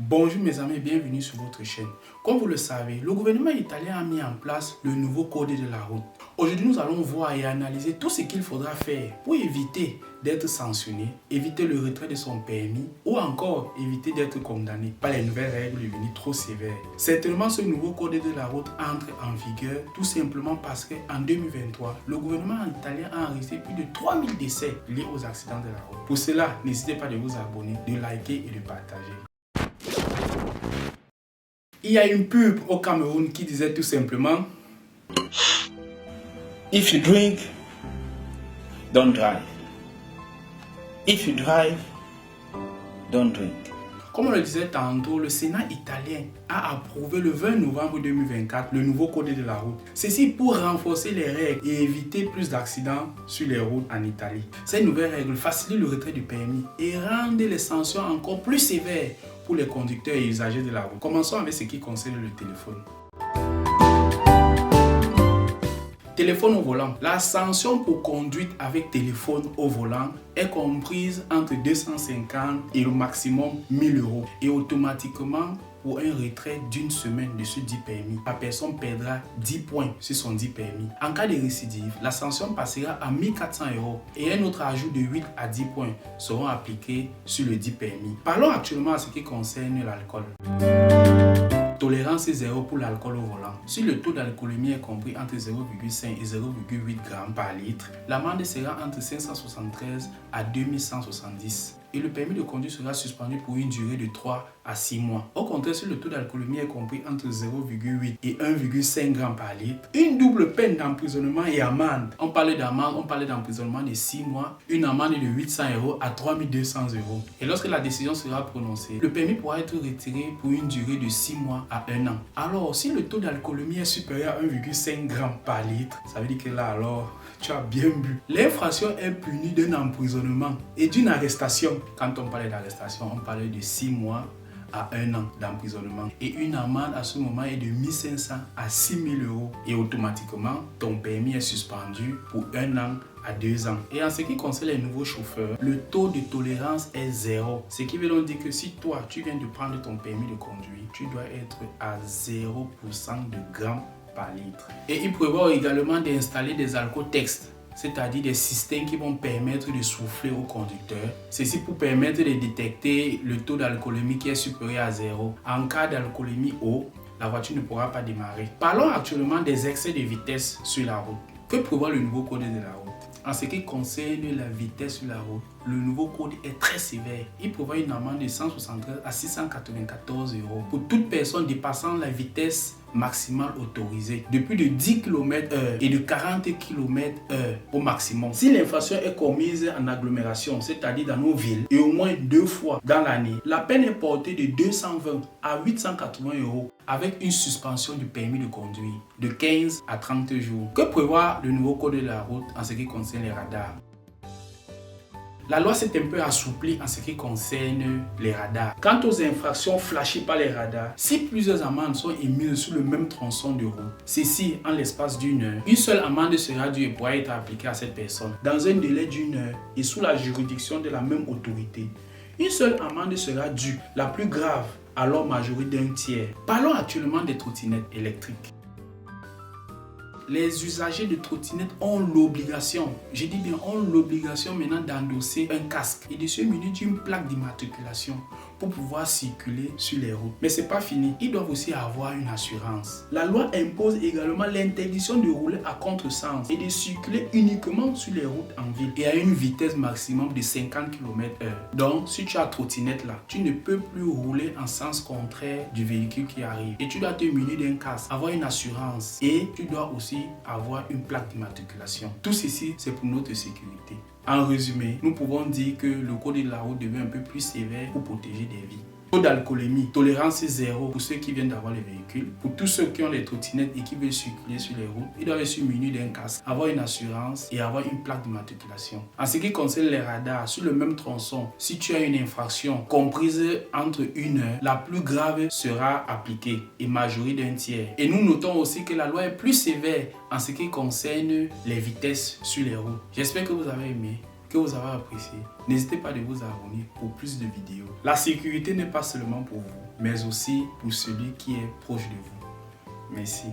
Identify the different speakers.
Speaker 1: Bonjour mes amis, bienvenue sur votre chaîne. Comme vous le savez, le gouvernement italien a mis en place le nouveau code de la route. Aujourd'hui, nous allons voir et analyser tout ce qu'il faudra faire pour éviter d'être sanctionné, éviter le retrait de son permis ou encore éviter d'être condamné par les nouvelles règles venues trop sévères. Certainement, ce nouveau code de la route entre en vigueur tout simplement parce qu'en 2023, le gouvernement italien a enregistré plus de 3000 décès liés aux accidents de la route. Pour cela, n'hésitez pas de vous abonner, de liker et de partager. Il y a une pub au Cameroun qui disait tout simplement
Speaker 2: If you drink, don't drive. If you drive, don't drink.
Speaker 1: Comme on le disait tantôt, le Sénat italien a approuvé le 20 novembre 2024 le nouveau code de la route. Ceci pour renforcer les règles et éviter plus d'accidents sur les routes en Italie. Ces nouvelles règles facilitent le retrait du permis et rendent les sanctions encore plus sévères pour les conducteurs et usagers de la route. Commençons avec ce qui concerne le téléphone. Téléphone au volant. La sanction pour conduite avec téléphone au volant est comprise entre 250 et le maximum 1000 € et automatiquement pour un retrait d'une semaine de ce dit permis, la personne perdra 10 points sur son dit permis. En cas de récidive, la sanction passera à 1400 € et un autre ajout de 8 à 10 points seront appliqués sur le dit permis. Parlons actuellement à ce qui concerne l'alcool. Tolérance 0 pour l'alcool au volant. Si le taux d'alcoolémie est compris entre 0,5 et 0,8 g par litre, l'amende sera entre 573 à 2170 et le permis de conduire sera suspendu pour une durée de 3 à 6 mois. Au contraire, si le taux d'alcoolémie est compris entre 0,8 et 1,5 g par litre, une double peine d'emprisonnement et amende. On parlait d'amende, on parlait d'emprisonnement de 6 mois, une amende de 800 € à 3200 €. Et lorsque la décision sera prononcée, le permis pourra être retiré pour une durée de 6 mois à 1 an. Alors, si le taux d'alcoolémie est supérieur à 1,5 g par litre, ça veut dire que là, alors, tu as bien bu. L'infraction est punie d'un emprisonnement et d'une arrestation. Quand on parlait d'arrestation, on parlait de 6 mois à 1 an d'emprisonnement. Et une amende à ce moment est de 1500 à 6000 €. Et automatiquement, ton permis est suspendu pour 1 an à 2 ans. Et en ce qui concerne les nouveaux chauffeurs, le taux de tolérance est 0. Ce qui veut donc dire que si toi, tu viens de prendre ton permis de conduire, tu dois être à 0% de grammes par litre. Et il prévoit également d'installer des alcotextes, c'est-à-dire des systèmes qui vont permettre de souffler au conducteur. Ceci pour permettre de détecter le taux d'alcoolémie qui est supérieur à 0. En cas d'alcoolémie haut, la voiture ne pourra pas démarrer. Parlons actuellement des excès de vitesse sur la route. Que prévoit le nouveau code de la route? En ce qui concerne la vitesse sur la route, le nouveau code est très sévère. Il prévoit une amende de 173 à 694 € pour toute personne dépassant la vitesse maximale autorisée de plus de 10 km/h et de 40 km/h au maximum. Si l'infraction est commise en agglomération, c'est-à-dire dans nos villes, et au moins 2 fois dans l'année, la peine est portée de 220 à 880 € avec une suspension du permis de conduire de 15 à 30 jours. Que prévoit le nouveau code de la route en ce qui concerne les radars? La loi s'est un peu assouplie en ce qui concerne les radars. Quant aux infractions flashées par les radars, si plusieurs amendes sont émises sur le même tronçon de route, ceci en l'espace d'une heure, une seule amende sera due et pourra être appliquée à cette personne dans un délai d'une heure et sous la juridiction de la même autorité. Une seule amende sera due, la plus grave, alors majorée d'un tiers. Parlons actuellement des trottinettes électriques. Les usagers de trottinettes ont l'obligation, je dis bien ont l'obligation maintenant d'endosser un casque et de se munir d'une plaque d'immatriculation pour pouvoir circuler sur les routes. Mais c'est pas fini, ils doivent aussi avoir une assurance. La loi impose également l'interdiction de rouler à contresens et de circuler uniquement sur les routes en ville et à une vitesse maximum de 50 km/h. Donc, si tu as trottinette là, tu ne peux plus rouler en sens contraire du véhicule qui arrive et tu dois te munir d'un casque, avoir une assurance et tu dois aussi avoir une plaque d'immatriculation. Tout ceci, c'est pour notre sécurité. En résumé, nous pouvons dire que le code de la route devient un peu plus sévère pour protéger des vies. Taux d'alcoolémie, tolérance 0 pour ceux qui viennent d'avoir les véhicules. Pour tous ceux qui ont les trottinettes et qui veulent circuler sur les routes, ils doivent se munir d'un casque, avoir une assurance et avoir une plaque d'immatriculation. En ce qui concerne les radars, sur le même tronçon, si tu as une infraction comprise entre 1 heure, la plus grave sera appliquée et majorée d'un tiers. Et nous notons aussi que la loi est plus sévère en ce qui concerne les vitesses sur les routes. J'espère que vous avez aimé, que vous avez apprécié. N'hésitez pas de vous abonner pour plus de vidéos. La sécurité n'est pas seulement pour vous. mais aussi pour celui qui est proche de vous. Merci.